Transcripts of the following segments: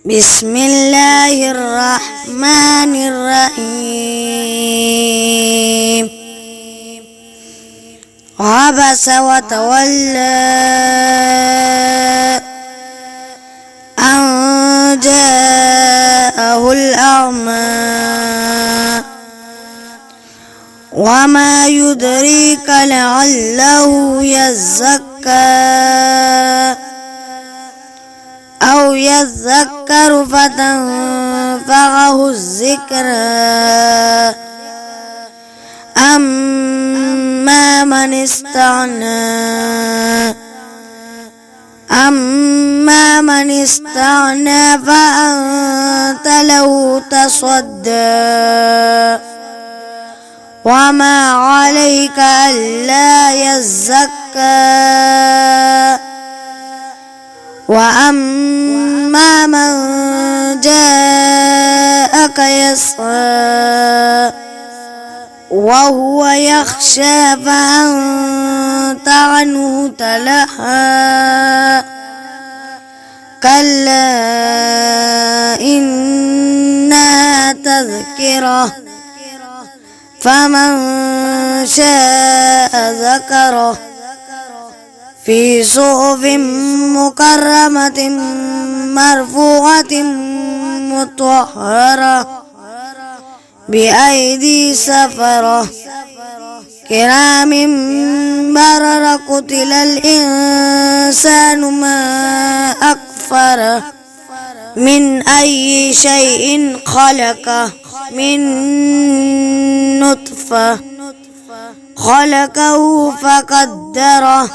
بسم الله الرحمن الرحيم. عبس وتولى أن جاءه الأعمى وما يدريك لعله يزكى أو يذكر فتنفعه الذكرى أما من استغنى فأنت له تصدى وما عليك ألا يزكى وأما من جاءك يسعى وهو يخشى فأنت عنه تلهى كلا إنها تذكرة فمن شاء ذكره في صحف مكرمة مرفوعة مطهرة بأيدي سفرة كرام بررة. قتل الإنسان ما أكفره من أي شيء خلقه من نطفة خلقه فقدره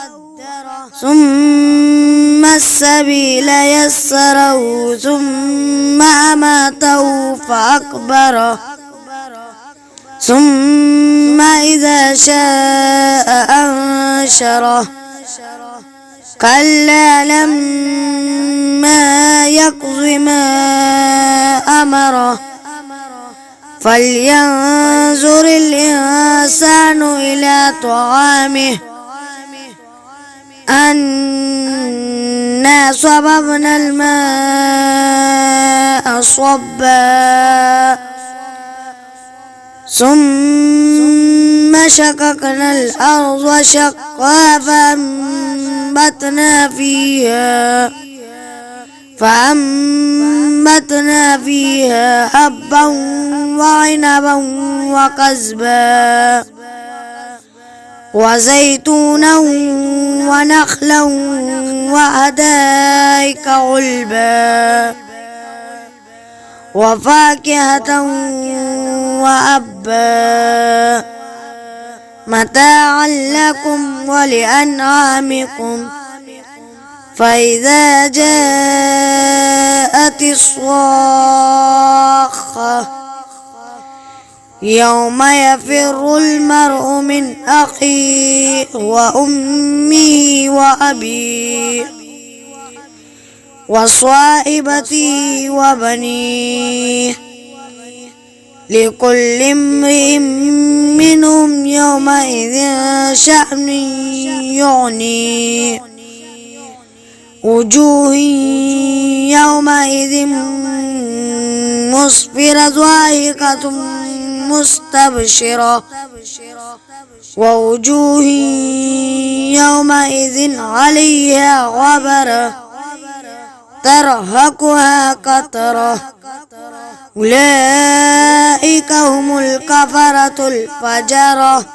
ثم السبيل يسره ثم أماته فأقبره ثم إذا شاء أنشره كلا لما يقض ما أمره فلينظر الإنسان إلى طعامه أنا صببنا الماء صبا ثم شققنا الأرض شقا فأنبتنا فيها حبا وعنبا وقضبا وزيتونا ونخلا وحدائق غلبا وفاكهة وأبا متاعا لكم ولأنعامكم. فإذا جاءت الصاخة يوم يفر المرء من أخيه وأمه وأبيه وصاحبته وبنيه لكل امرئ منهم يومئذ شأن يغنيه وجوه يومئذ مسفرة ضاحكة مستبشرة ووجوه يومئذ عليها غبرة ترهقها قترة أولئك هم الكفرة الفجرة.